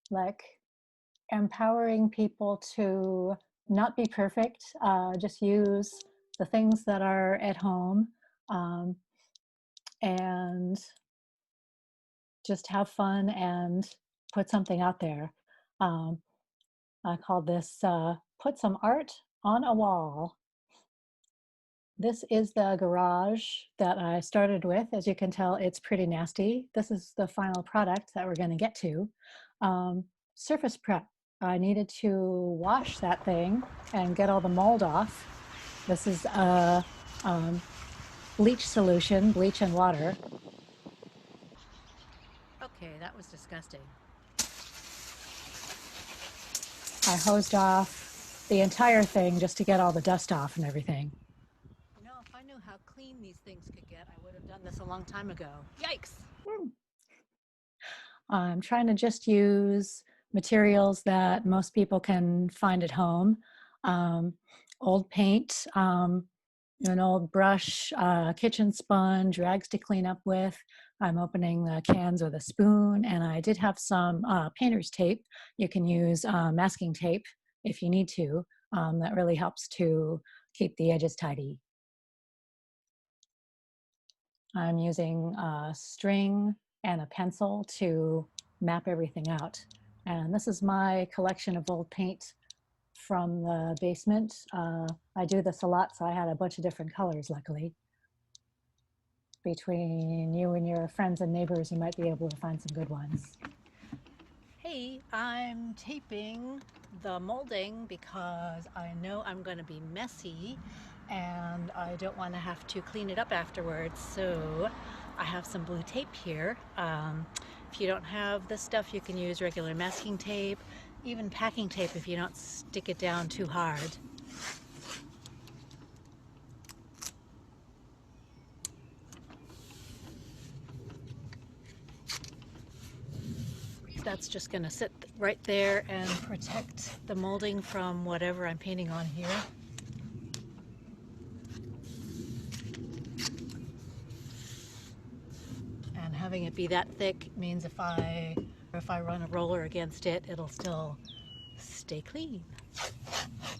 like empowering people to not be perfect, just use the things that are at home, um, and just have fun and put something out there. Um, I call this put some art on a wall. This is the garage that I started with. As you can tell, it's pretty nasty. This is the final product that we're going to get to. Surface prep. I needed to wash that thing and get all the mold off. This is a bleach solution, bleach and water. Okay, that was disgusting. I hosed off the entire thing just to get all the dust off and everything. You know, if I knew how clean these things could get, I would have done this a long time ago. Yikes! I'm trying to just use materials that most people can find at home. Old paint, an old brush, kitchen sponge, rags to clean up with. I'm opening the cans with a spoon, and I did have some painter's tape. You can use masking tape if you need to. That really helps to keep the edges tidy. I'm using a string and a pencil to map everything out. And this is my collection of old paint from the basement. I do this a lot, so I had a bunch of different colors, luckily. Between you and your friends and neighbors, you might be able to find some good ones. Hey, I'm taping the molding because I know I'm going to be messy and I don't want to have to clean it up afterwards. So I have some blue tape here. If you don't have this stuff, you can use regular masking tape, even packing tape if you don't stick it down too hard. That's just going to sit right there and protect the molding from whatever I'm painting on here. And having it be that thick means if I run a roller against it, it'll still stay clean.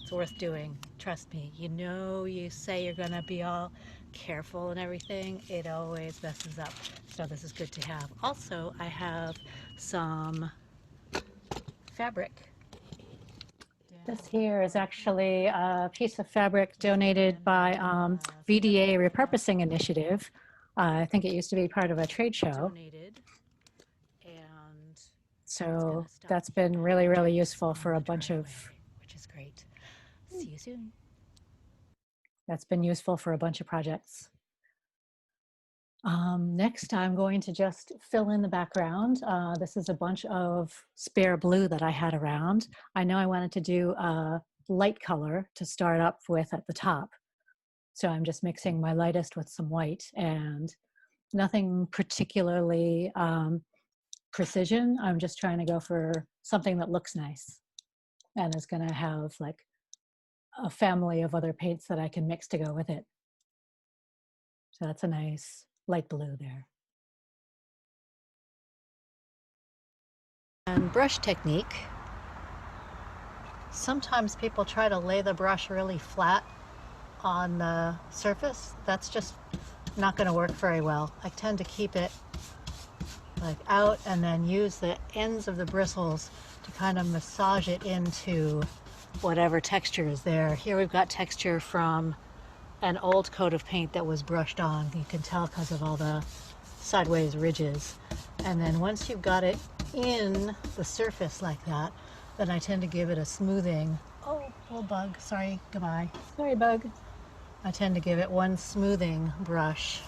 It's worth doing, trust me. You know, you say you're gonna be all careful and everything, it always messes up. So this is good to have. Also, I have some fabric. This here is actually a piece of fabric donated by VDA Repurposing Initiative. I think it used to be part of a trade show. And so that's been really, really useful for a bunch of, which is great. See you soon. That's been useful for a bunch of projects. Next, I'm going to just fill in the background. This is a bunch of spare blue that I had around. I know I wanted to do a light color to start up with at the top. So I'm just mixing my lightest with some white and nothing particularly precision. I'm just trying to go for something that looks nice and is going to have like a family of other paints that I can mix to go with it. So that's a nice light blue there. And brush technique. Sometimes people try to lay the brush really flat on the surface. That's just not going to work very well. I tend to keep it like out and then use the ends of the bristles to kind of massage it into whatever texture is there. Here we've got texture from an old coat of paint that was brushed on. You can tell because of all the sideways ridges. And then once you've got it in the surface like that, then I tend to give it a smoothing. Oh, little bug, sorry, goodbye. Sorry, bug. I tend to give it one smoothing brush.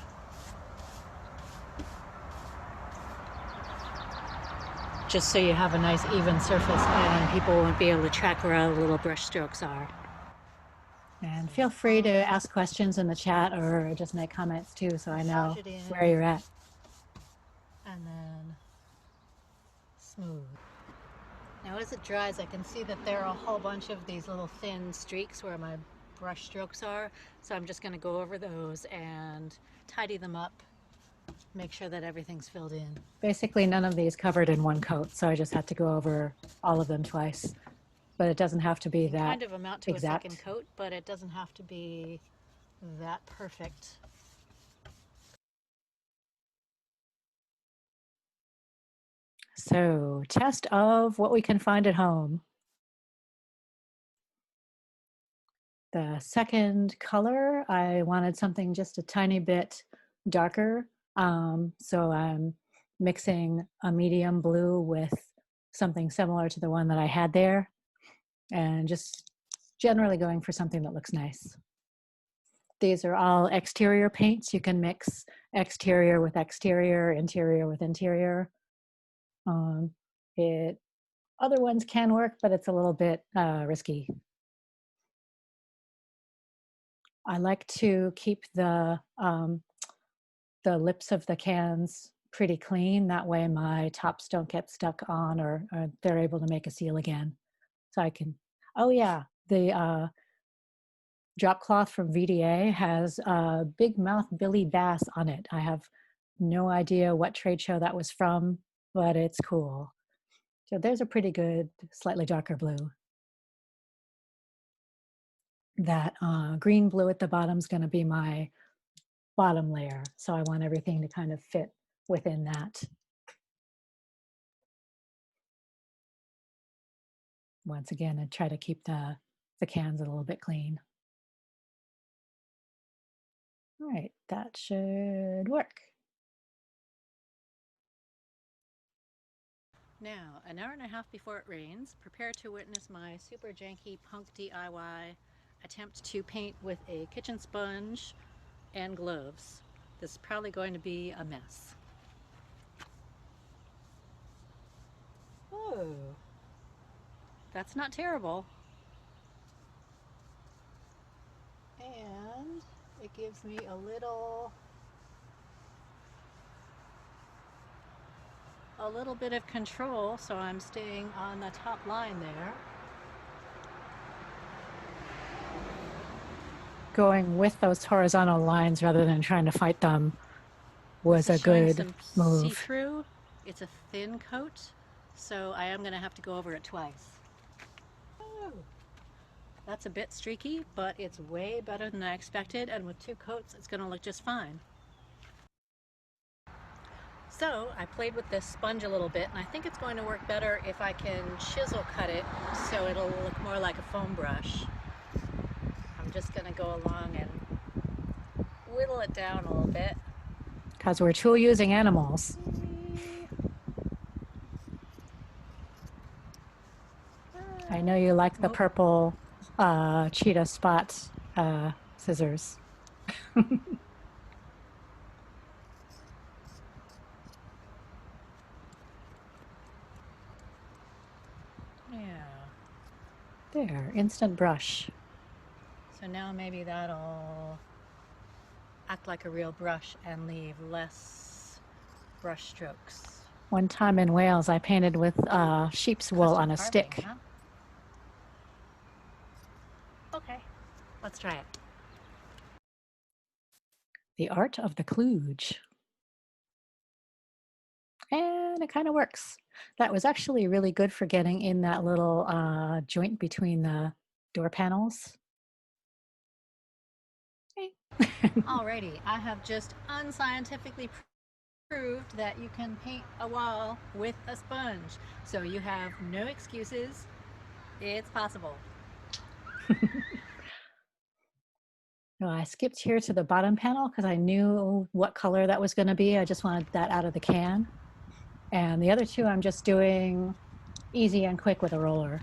Just so you have a nice even surface and people won't be able to track where all the little brush strokes are. And feel free to ask questions in the chat or just make comments too, so I know where you're at. And then smooth. Now as it dries, I can see that there are a whole bunch of these little thin streaks where my brush strokes are. So I'm just going to go over those and tidy them up make sure that everything's filled in. Basically, none of these covered in one coat, so I just had to go over all of them twice. But it doesn't have to be It that kind of amount to exact. a second coat, but it doesn't have to be that perfect. So, test of what we can find at home. The second color, I wanted something just a tiny bit darker. So I'm mixing a medium blue with something similar to the one that I had there, and just generally going for something that looks nice. These are all exterior paints. You can mix exterior with exterior, interior with interior. Other ones can work, but it's a little bit risky. I like to keep the lips of the cans pretty clean. That way my tops don't get stuck on, or they're able to make a seal again. So I can, oh yeah, the drop cloth from VDA has Big Mouth Billy Bass on it. I have no idea what trade show that was from, but it's cool. So there's a pretty good, slightly darker blue. That green blue at the bottom is going to be my bottom layer. So I want everything to kind of fit within that. Once again, and try to keep the cans a little bit clean. All right, that should work. Now, an hour and a half before it rains, prepare to witness my super janky punk DIY attempt to paint with a kitchen sponge and gloves. This is probably going to be a mess. Oh, that's not terrible. And it gives me a little bit of control, so I'm staying on the top line there. Going with those horizontal lines rather than trying to fight them was a good move. See-through. It's a thin coat, so I am going to have to go over it twice. Oh, that's a bit streaky, but it's way better than I expected, and with 2 coats it's going to look just fine. So I played with this sponge a little bit, and I think it's going to work better if I can chisel cut it so it'll look more like a foam brush. I'm just going to go along and whittle it down a little bit. Because we're tool using animals. I know you like the purple cheetah spot scissors. Yeah. There, instant brush. So now maybe that'll act like a real brush and leave less brush strokes. One time in Wales, I painted with sheep's wool on a stick. Huh? Okay, let's try it. The art of the kludge. And it kind of works. That was actually really good for getting in that little joint between the door panels. Alrighty, I have just unscientifically proved that you can paint a wall with a sponge. So you have no excuses. It's possible. No, I skipped here to the bottom panel because I knew what color that was going to be. I just wanted that out of the can. And the other 2 I'm just doing easy and quick with a roller.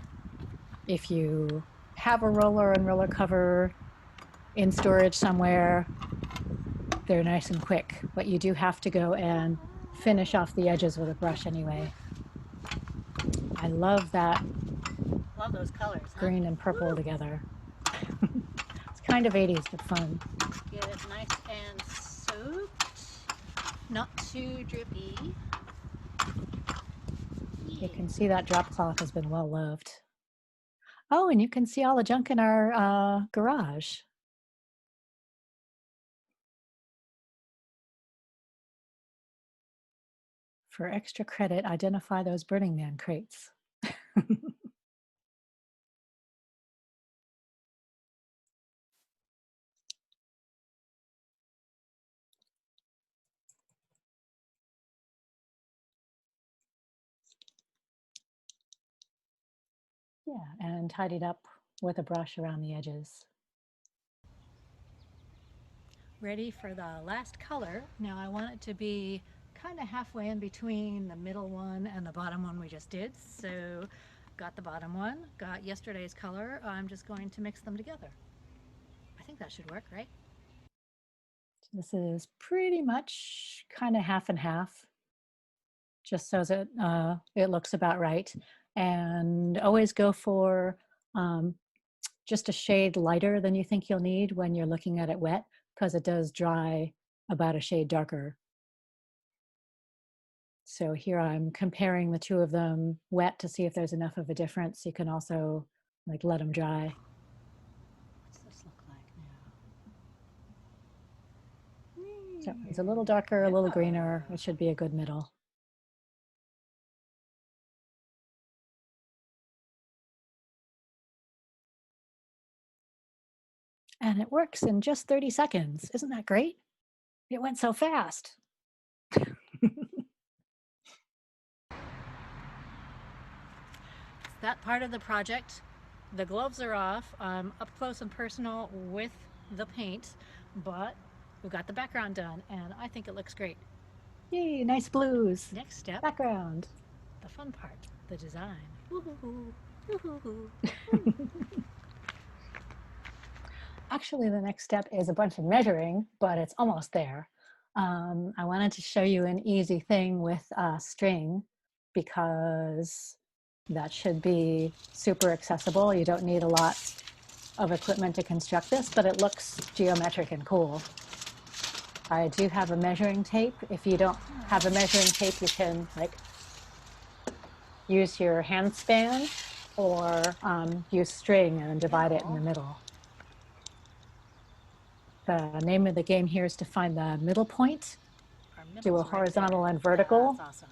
If you have a roller and roller cover in storage somewhere, they're nice and quick, but you do have to go and finish off the edges with a brush anyway. I love that. Love those colors. Green and purple together. It's kind of 80s, but fun. Get it nice and soaked, not too drippy. You can see that drop cloth has been well loved. Oh, and you can see all the junk in our garage. For extra credit, identify those Burning Man crates. Yeah, and tidied up with a brush around the edges. Ready for the last color. Now I want it to be kind of halfway in between the middle one and the bottom one we just did. So got the bottom one, got yesterday's color. I'm just going to mix them together. I think that should work, right? This is pretty much kind of half and half, just so that it looks about right. And always go for just a shade lighter than you think you'll need when you're looking at it wet, because it does dry about a shade darker. So here I'm comparing the two of them wet to see if there's enough of a difference. You can also like let them dry. What's this look like now? So it's a little darker, a little greener. It should be a good middle. And it works in just 30 seconds. Isn't that great? It went so fast. That part of the project. The gloves are off. I'm up close and personal with the paint, but we got the background done and I think it looks great. Yay, nice blues. Next step, Background. the fun part, the design. Woo-hoo-hoo. Woo-hoo-hoo. Actually, the next step is a bunch of measuring, but it's almost there. I wanted to show you an easy thing with string, because that should be super accessible. You don't need a lot of equipment to construct this, but it looks geometric and cool. I do have a measuring tape. If you don't have a measuring tape, you can like use your hand span or use string and divide it in the middle. The name of the game here is to find the middle point, do a horizontal and vertical, That's awesome.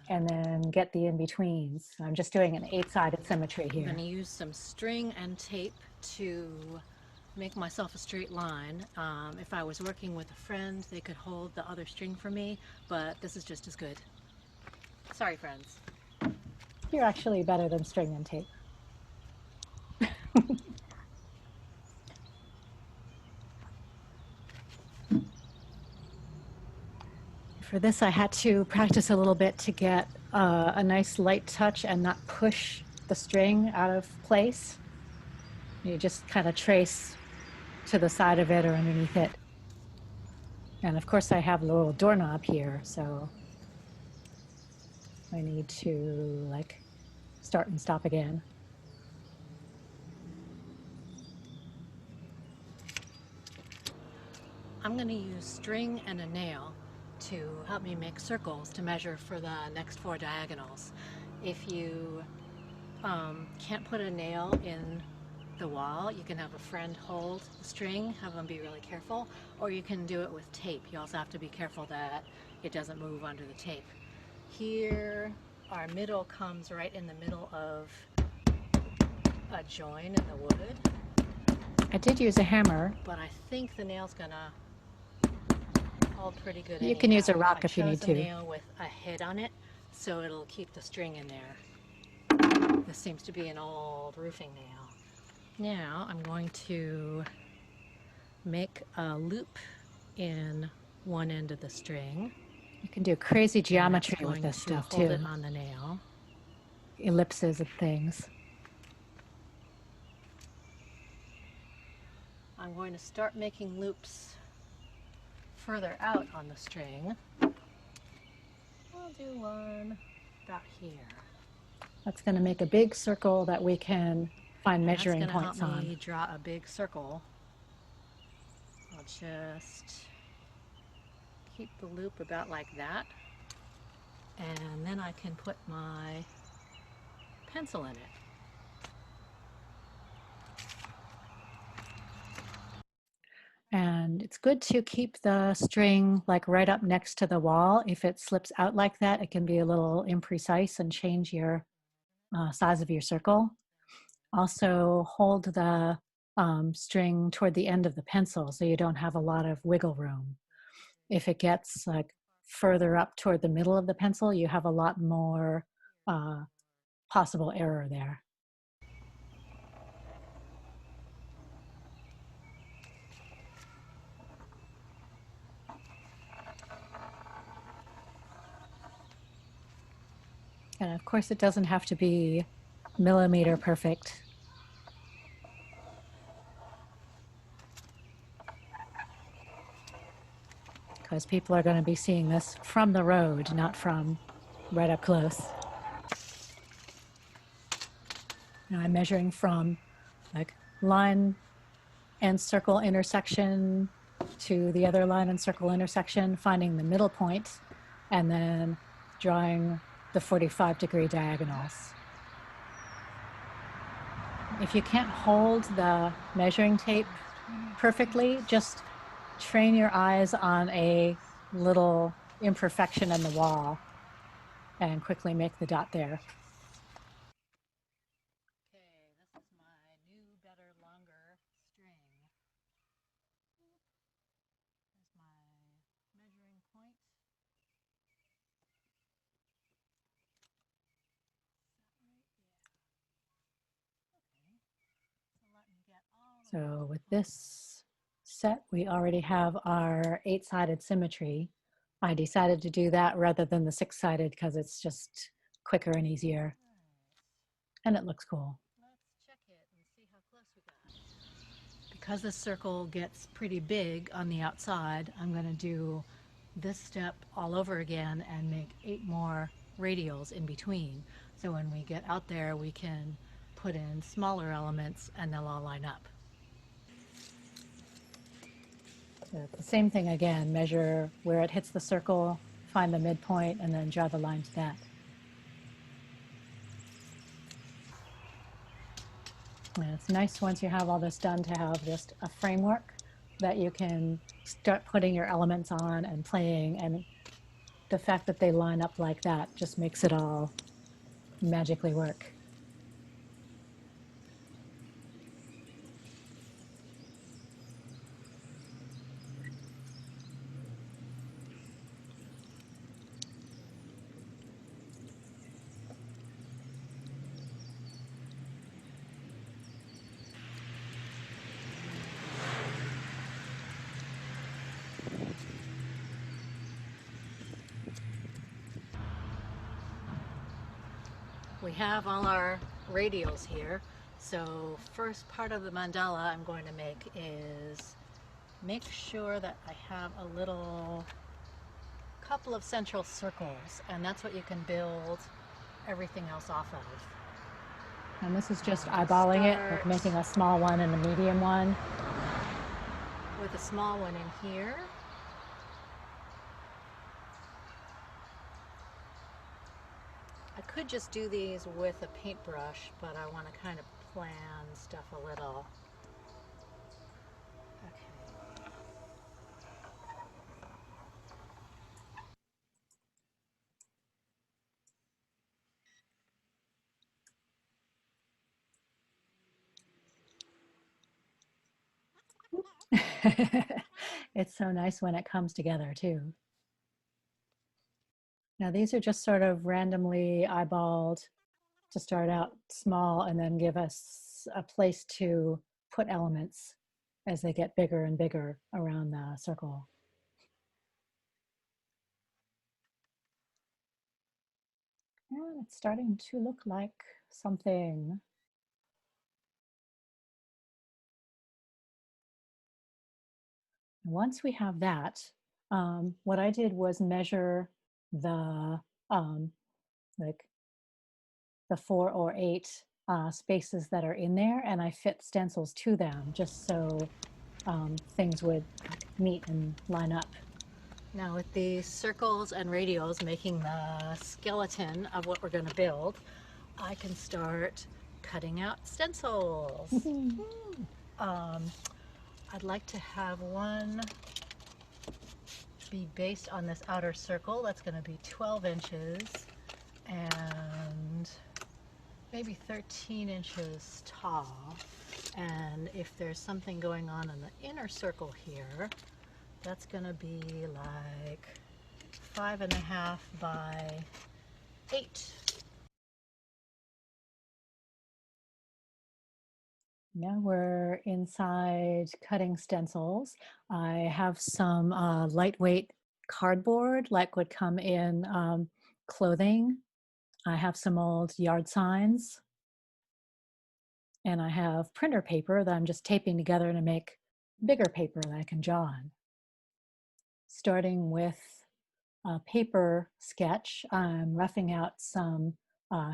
and then get the in-betweens. I'm just doing an 8-sided symmetry I'm here. going to use some string and tape to make myself a straight line. If I was working with a friend, they could hold the other string for me, but this is just as good. Sorry, friends. You're actually better than string and tape. For this, I had to practice a little bit to get a nice light touch and not push the string out of place. You just kind of trace to the side of it or underneath it. And of course, I have the little doorknob here, so I need to like start and stop again. I'm going to use string and a nail to help me make circles to measure for the next 4 diagonals. If you can't put a nail in the wall, you can have a friend hold the string, have them be really careful, or you can do it with tape. You also have to be careful that it doesn't move under the tape. Here, our middle comes right in the middle of a join in the wood. I did use a hammer. But I think the nail's gonna hold pretty good. You can use a rock if you need to. I chose a nail with a head on it, so it'll keep the string in there. This seems to be an old roofing nail. Now I'm going to make a loop in one end of the string. You can do crazy geometry with this stuff too. Hold it on the nail. Ellipses and things. I'm going to start making loops further out on the string. I'll do one about here. That's going to make a big circle that we can find measuring points on. That's going to help me draw a big circle. I'll just keep the loop about like that, and then I can put my pencil in it. And it's good to keep the string like right up next to the wall. If it slips out like that, it can be a little imprecise and change your size of your circle. Also hold the string toward the end of the pencil so you don't have a lot of wiggle room. If it gets like further up toward the middle of the pencil, you have a lot more possible error there. And of course, it doesn't have to be millimeter perfect. Because people are going to be seeing this from the road, not from right up close. Now I'm measuring from like line and circle intersection to the other line and circle intersection, finding the middle point, and then drawing the 45-degree diagonals. If you can't hold the measuring tape perfectly, just train your eyes on a little imperfection in the wall and quickly make the dot there. Okay, this is my new, better, longer string. There's my measuring point. So with this set, we already have our 8-sided symmetry. I decided to do that rather than the 6-sided because it's just quicker and easier. And it looks cool. Let's check it and see how close we got. Because this circle gets pretty big on the outside, I'm going to do this step all over again and make 8 more radials in between. So when we get out there, we can put in smaller elements and they'll all line up. So the same thing again, measure where it hits the circle, find the midpoint, and then draw the line to that. And it's nice once you have all this done to have just a framework that you can start putting your elements on and playing, and the fact that they line up like that just makes it all magically work. We have all our radials here. So first part of the mandala I'm going to make is make sure that I have a little couple of central circles, and that's what you can build everything else off of. And this is just eyeballing it, like making a small one and a medium one. With a small one in here. I could just do these with a paintbrush, but I want to kind of plan stuff a little. It's so nice when it comes together too. Now these are just sort of randomly eyeballed to start out small and then give us a place to put elements as they get bigger and bigger around the circle. And it's starting to look like something. Once we have that, what I did was measure the like the 4 or 8 spaces that are in there, and I fit stencils to them just so things would meet and line up. Now with these circles and radials making the skeleton of what we're going to build, I can start cutting out stencils. I'd like to have one be based on this outer circle. That's going to be 12 inches and maybe 13 inches tall. And if there's something going on in the inner circle here, that's going to be like 5.5 by 8. Now we're inside cutting stencils. I have some lightweight cardboard, like would come in clothing. I have some old yard signs, and I have printer paper that I'm just taping together to make bigger paper that I can draw on. Starting with a paper sketch, I'm roughing out some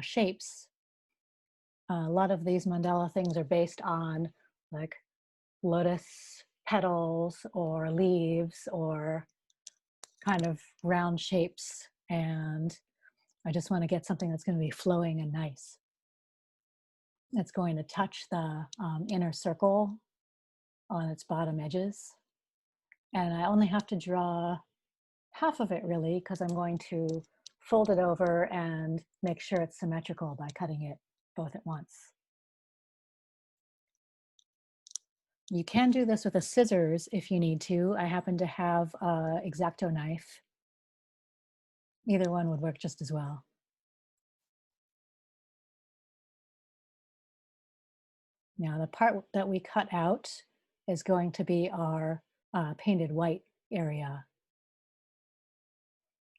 shapes. A lot of these mandala things are based on like lotus petals or leaves or kind of round shapes, and I just want to get something that's going to be flowing and nice. It's going to touch the inner circle on its bottom edges, and I only have to draw half of it really because I'm going to fold it over and make sure it's symmetrical by cutting it both at once. You can do this with a scissors if you need to. I happen to have a xacto knife. Either one would work just as well. Now the part that we cut out is going to be our painted white area.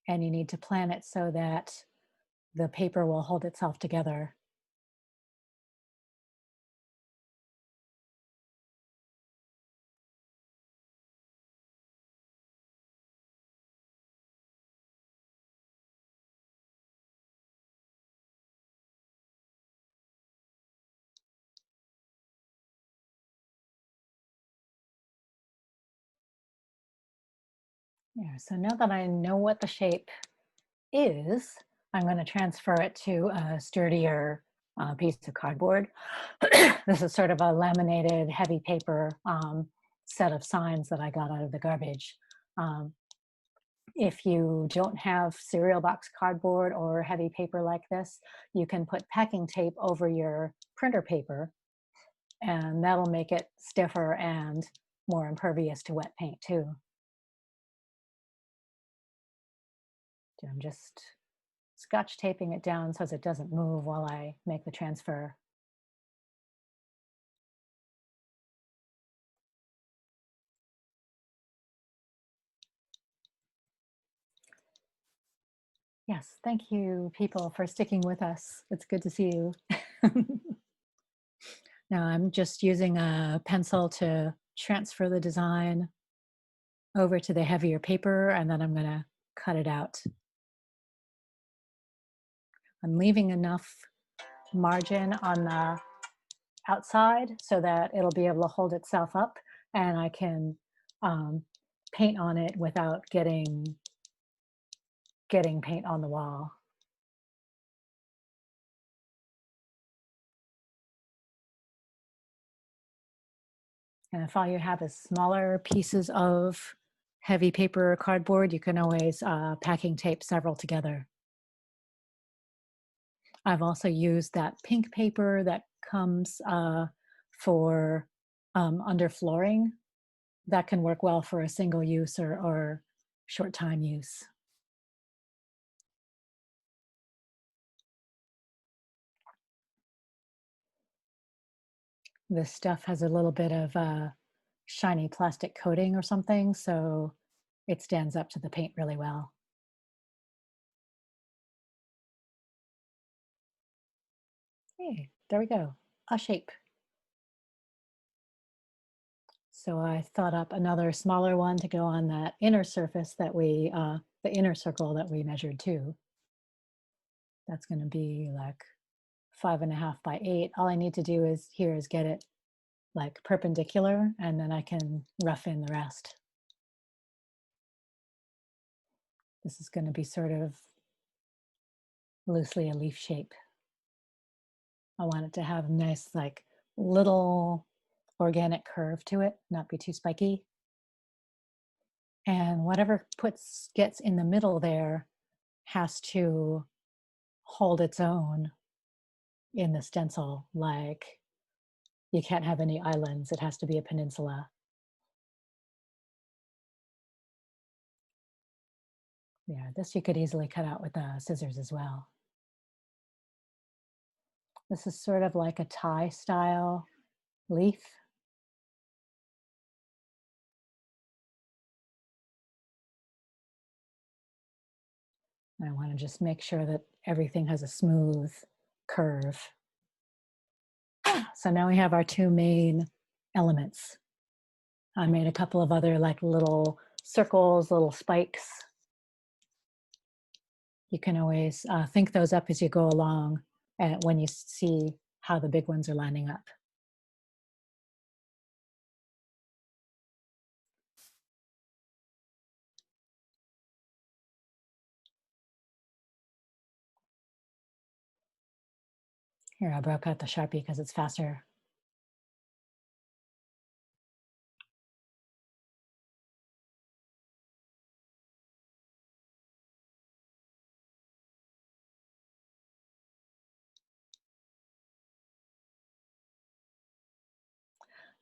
And you need to plan it so that the paper will hold itself together. Yeah, so now that I know what the shape is, I'm going to transfer it to a sturdier piece of cardboard. This is sort of a laminated heavy paper set of signs that I got out of the garbage. If you don't have cereal box cardboard or heavy paper like this, you can put packing tape over your printer paper, and that'll make it stiffer and more impervious to wet paint too. I'm just Scotch taping it down so it doesn't move while I make the transfer. Yes, thank you people for sticking with us. It's good to see you. Now I'm just using a pencil to transfer the design over to the heavier paper, and then I'm gonna cut it out. I'm leaving enough margin on the outside so that it'll be able to hold itself up, and I can paint on it without getting paint on the wall. And if all you have is smaller pieces of heavy paper or cardboard, you can always packing tape several together. I've also used that pink paper that comes for under flooring. That can work well for a single use or short time use. This stuff has a little bit of shiny plastic coating or something, so it stands up to the paint really well. Hey, there we go, a shape. So I thought up another smaller one to go on that inner surface that the inner circle that we measured too. That's gonna be like 5.5 by 8. All I need to do is get it like perpendicular, and then I can rough in the rest. This is gonna be sort of loosely a leaf shape. I want it to have nice like little organic curve to it, not be too spiky. And whatever gets in the middle there has to hold its own in the stencil. Like, you can't have any islands, it has to be a peninsula. Yeah, this you could easily cut out with scissors as well. This is sort of like a tie style leaf. I want to just make sure that everything has a smooth curve. So now we have our two main elements. I made a couple of other like little circles, little spikes. You can always think those up as you go along and when you see how the big ones are lining up. Here, I broke out the Sharpie because it's faster.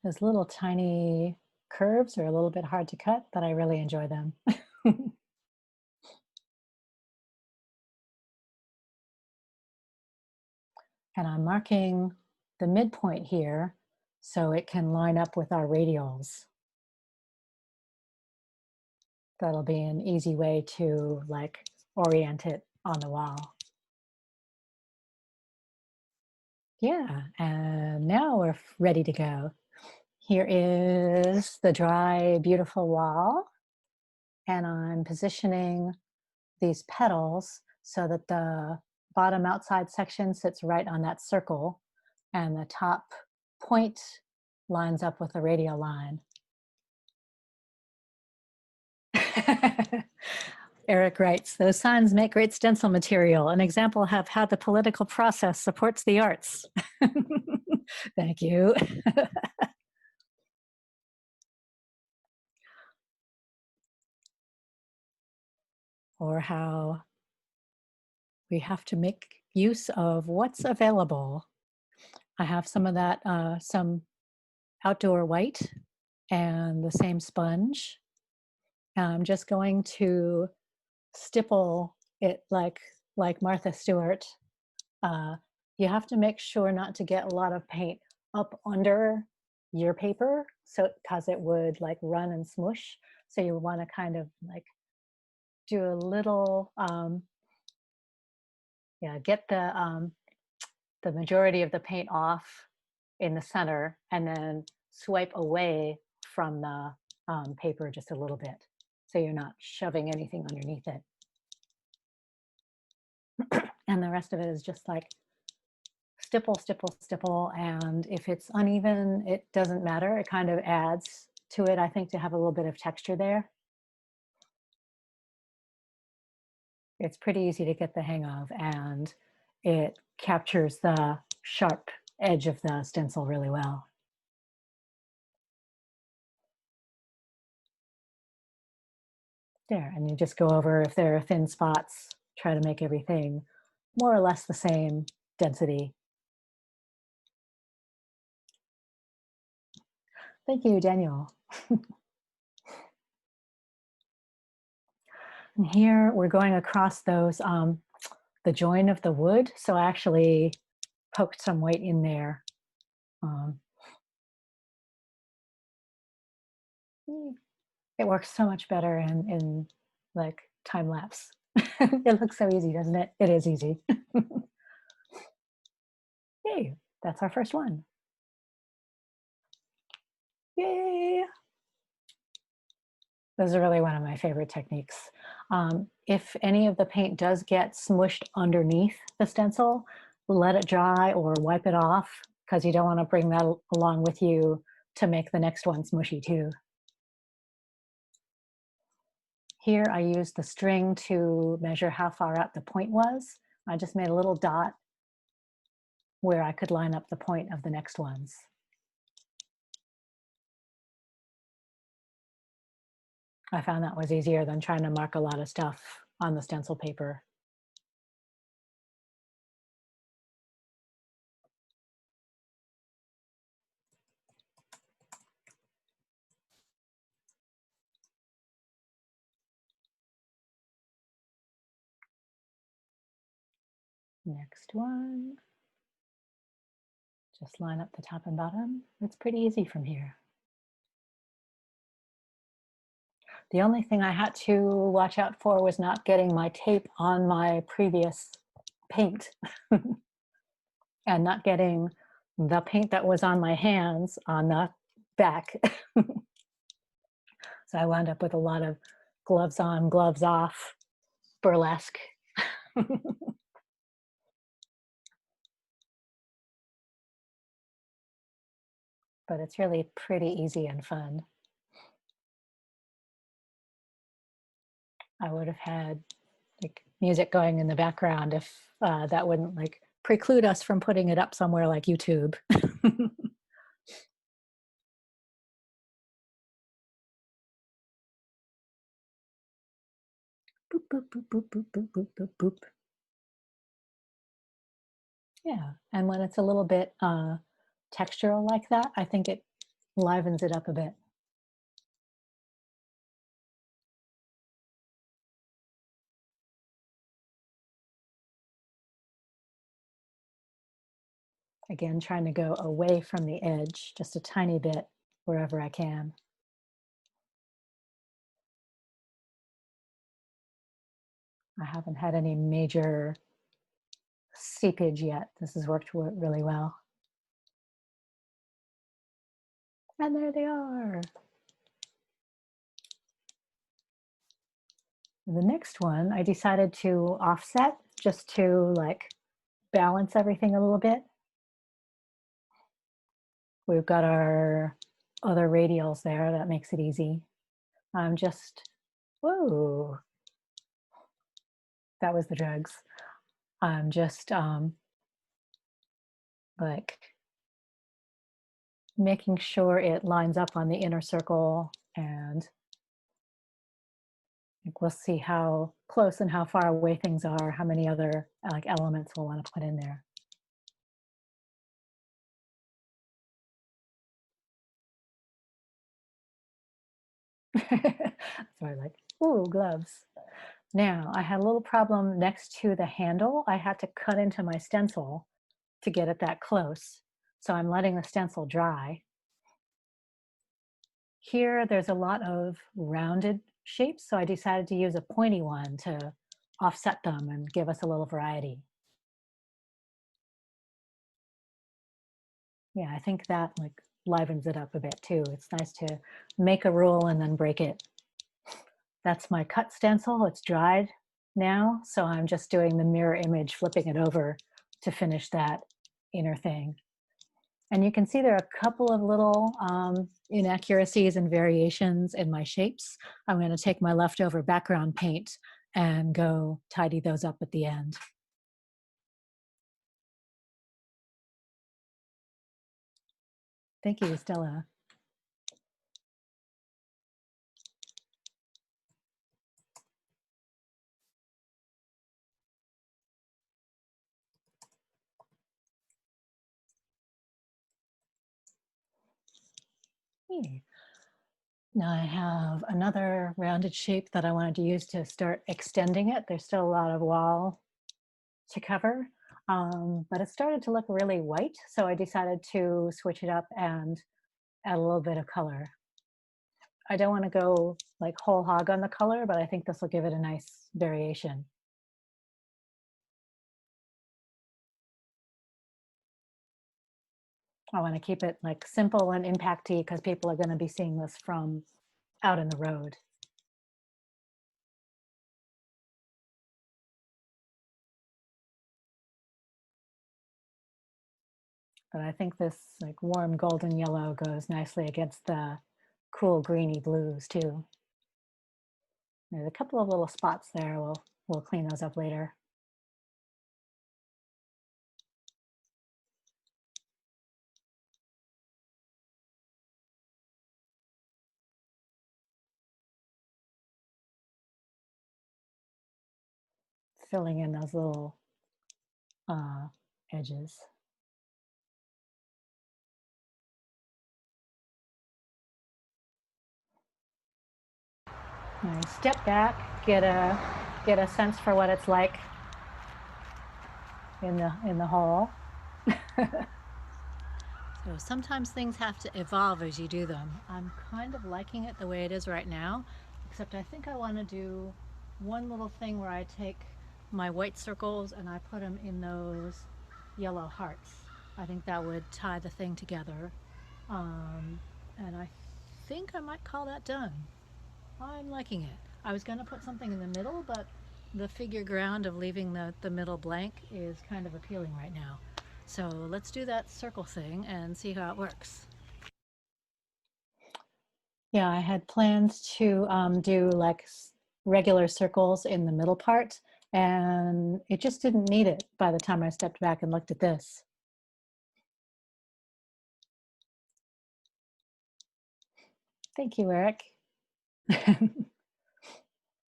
Those little tiny curves are a little bit hard to cut, but I really enjoy them. And I'm marking the midpoint here so it can line up with our radials. That'll be an easy way to like orient it on the wall. Yeah, and now we're ready to go. Here is the dry, beautiful wall. And I'm positioning these petals so that the bottom outside section sits right on that circle and the top point lines up with the radial line. Eric writes, those signs make great stencil material. An example of how the political process supports the arts. Thank you. Or how we have to make use of what's available. I have some of that, some outdoor white and the same sponge. I'm just going to stipple it like Martha Stewart. You have to make sure not to get a lot of paint up under your paper, so because it would like run and smush. So you want to kind of like do a little, get the majority of the paint off in the center, and then swipe away from the paper just a little bit, so you're not shoving anything underneath it. And the rest of it is just like stipple, stipple, stipple. And if it's uneven, it doesn't matter. It kind of adds to it, I think, to have a little bit of texture there. It's pretty easy to get the hang of, and it captures the sharp edge of the stencil really well. There, and you just go over if there are thin spots, try to make everything more or less the same density. Thank you, Daniel. And here we're going across those, the join of the wood. So I actually poked some white in there. It works so much better in like time lapse. It looks so easy, doesn't it? It is easy. Yay, that's our first one. Yay. Those are really one of my favorite techniques. If any of the paint does get smushed underneath the stencil, let it dry or wipe it off, because you don't want to bring that along with you to make the next one smushy too. Here I used the string to measure how far out the point was. I just made a little dot where I could line up the point of the next ones. I found that was easier than trying to mark a lot of stuff on the stencil paper. Next one. Just line up the top and bottom. It's pretty easy from here. The only thing I had to watch out for was not getting my tape on my previous paint and not getting the paint that was on my hands on the back. So I wound up with a lot of gloves on, gloves off, burlesque. But it's really pretty easy and fun. I would have had like music going in the background if that wouldn't like preclude us from putting it up somewhere like YouTube. Boop, boop, boop, boop, boop, boop, boop, boop, boop. Yeah, and when it's a little bit textural like that, I think it livens it up a bit. Again, trying to go away from the edge just a tiny bit wherever I can. I haven't had any major seepage yet. This has worked really well. And there they are. The next one, I decided to offset just to like balance everything a little bit. We've got our other radials there. That makes it easy. I'm just, whoa, that was the drugs. I'm just like making sure it lines up on the inner circle, and like we'll see how close and how far away things are, how many other like elements we'll want to put in there. So I like, ooh, gloves. Now I had a little problem next to the handle. I had to cut into my stencil to get it that close. So I'm letting the stencil dry. Here, there's a lot of rounded shapes, so I decided to use a pointy one to offset them and give us a little variety. Yeah, I think that like livens it up a bit too. It's nice to make a rule and then break it. That's my cut stencil. It's dried now, so I'm just doing the mirror image, flipping it over to finish that inner thing. And you can see there are a couple of little inaccuracies and variations in my shapes. I'm going to take my leftover background paint and go tidy those up at the end. Thank you, Stella. Now I have another rounded shape that I wanted to use to start extending it. There's still a lot of wall to cover, but it started to look really white, so I decided to switch it up and add a little bit of color. I don't want to go like whole hog on the color, but I think this will give it a nice variation. I want to keep it like simple and impacty because people are going to be seeing this from out in the road. But I think this like warm golden yellow goes nicely against the cool greeny blues too. There's a couple of little spots there. We'll clean those up later. filling in those little edges. I step back, get a sense for what it's like in the hole. So sometimes things have to evolve as you do them. I'm kind of liking it the way it is right now, except I think I want to do one little thing where I take my white circles and I put them in those yellow hearts. I think that would tie the thing together. And I think I might call that done. I'm liking it. I was going to put something in the middle, but the figure ground of leaving the middle blank is kind of appealing right now. So let's do that circle thing and see how it works. Yeah, I had planned to do like regular circles in the middle part, and it just didn't need it by the time I stepped back and looked at this. Thank you, Eric.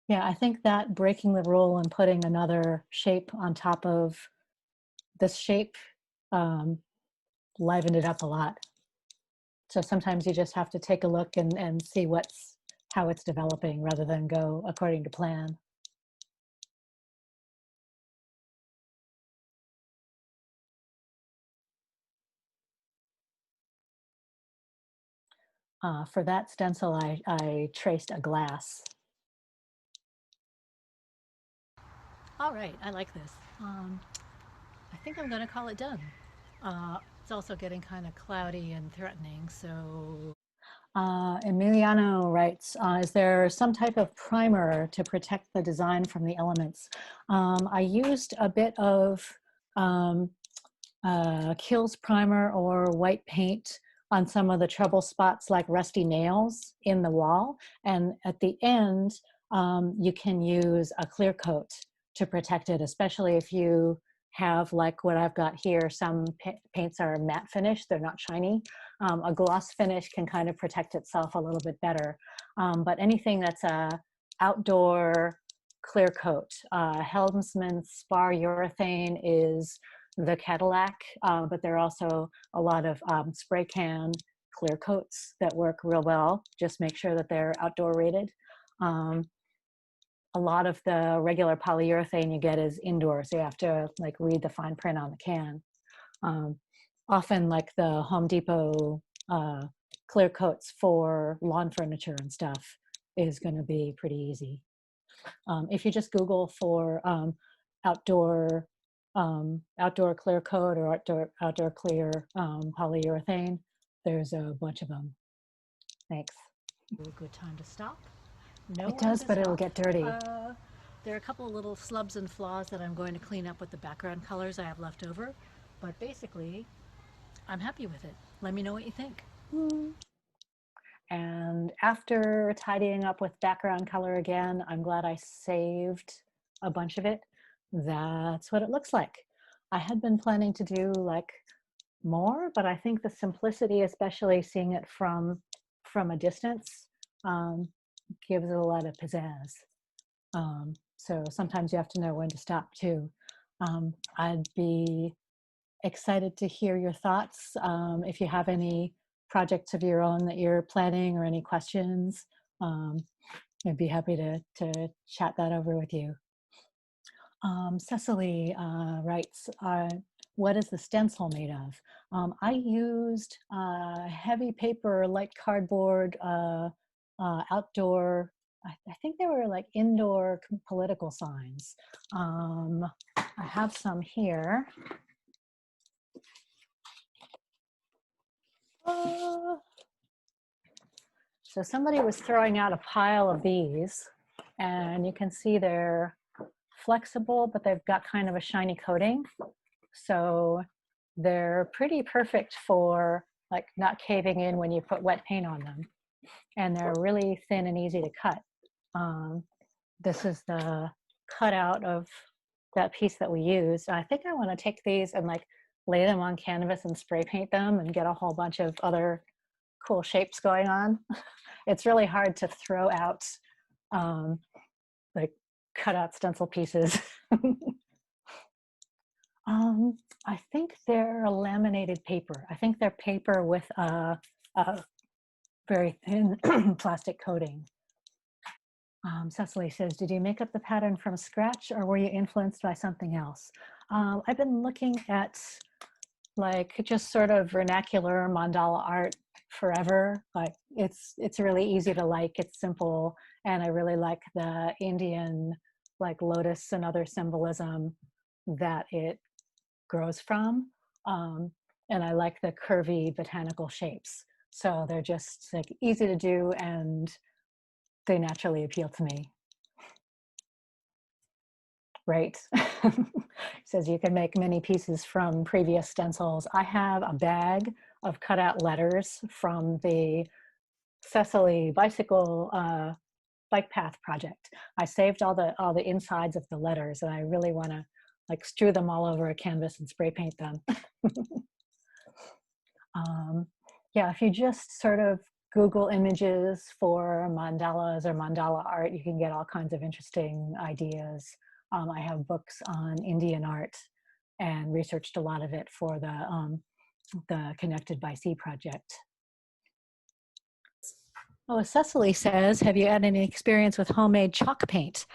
Yeah, I think that breaking the rule and putting another shape on top of this shape livened it up a lot. So sometimes you just have to take a look and see how it's developing rather than go according to plan. For that stencil, I traced a glass. All right, I like this. I think I'm going to call it done. It's also getting kind of cloudy and threatening, so. Emiliano writes, is there some type of primer to protect the design from the elements? I used a bit of Kills primer or white paint on some of the trouble spots like rusty nails in the wall. And at the end, you can use a clear coat to protect it, especially if you have like what I've got here. Some paints are matte finish, they're not shiny. A gloss finish can kind of protect itself a little bit better. But anything that's a outdoor clear coat, Helmsman Spar Urethane is the Cadillac, but there are also a lot of spray can clear coats that work real well. Just make sure that they're outdoor rated. A lot of the regular polyurethane you get is indoor, so you have to like read the fine print on the can. Often like the Home Depot clear coats for lawn furniture and stuff is going to be pretty easy. If you just Google for outdoor clear coat or outdoor clear polyurethane, there's a bunch of them. Thanks. A good time to stop. No, it does, but it'll get dirty. There are a couple of little slubs and flaws that I'm going to clean up with the background colors I have left over, but basically, I'm happy with it. Let me know what you think. And after tidying up with background color again, I'm glad I saved a bunch of it. That's what it looks like. I had been planning to do like more, but I think the simplicity, especially seeing it from a distance, gives it a lot of pizzazz. So sometimes you have to know when to stop too. I'd be excited to hear your thoughts. If you have any projects of your own that you're planning or any questions, I'd be happy to chat that over with you. Cecily writes, what is the stencil made of? I used heavy paper, light cardboard, outdoor, I think they were like indoor political signs. I have some here. So somebody was throwing out a pile of these, and you can see they're flexible, but they've got kind of a shiny coating. So they're pretty perfect for like not caving in when you put wet paint on them. And they're really thin and easy to cut. This is the cutout of that piece that we used. I think I want to take these and like lay them on canvas and spray paint them and get a whole bunch of other cool shapes going on. It's really hard to throw out like cut out stencil pieces I think they're laminated paper. I think they're paper with a very thin plastic coating. Cecily says, did you make up the pattern from scratch or were you influenced by something else? I've been looking at like just sort of vernacular mandala art forever. Like it's really easy to like, it's simple, and I really like the Indian like lotus and other symbolism that it grows from. And I like the curvy botanical shapes. So they're just like easy to do and they naturally appeal to me. Right. Says you can make many pieces from previous stencils. I have a bag of cutout letters from the Cecily bicycle bike path project. I saved all the insides of the letters, and I really want to like strew them all over a canvas and spray paint them. Yeah, if you just sort of Google images for mandalas or mandala art, you can get all kinds of interesting ideas. I have books on Indian art and researched a lot of it for the Connected by Sea project. Oh, Cecily says, have you had any experience with homemade chalk paint?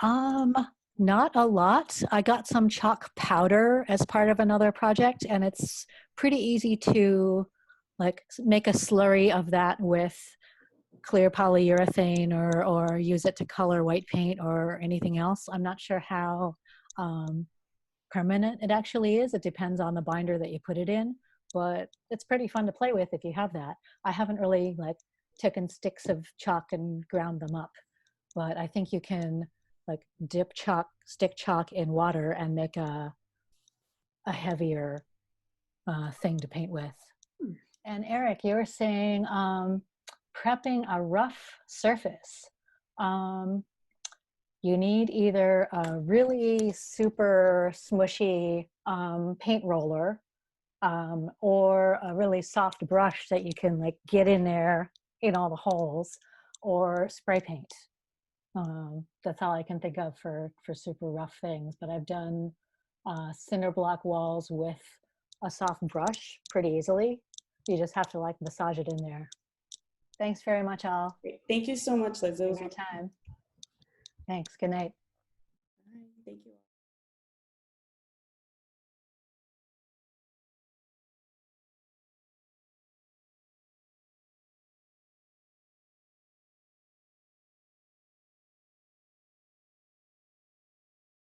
Not a lot. I got some chalk powder as part of another project, and it's pretty easy to like make a slurry of that with clear polyurethane or use it to color white paint or anything else. I'm not sure how permanent it actually is. It depends on the binder that you put it in, but it's pretty fun to play with if you have that. I haven't really like taken sticks of chalk and ground them up, but I think you can like dip stick chalk in water and make a heavier thing to paint with. And Eric, you were saying prepping a rough surface. You need either a really super smushy paint roller or a really soft brush that you can like get in there in all the holes, or spray paint. That's all I can think of for super rough things, but I've done cinder block walls with a soft brush pretty easily. You just have to like massage it in there. Thanks very much, all. Great. Thank you so much, Liz. It was your time. Thanks. Good night. Thank you.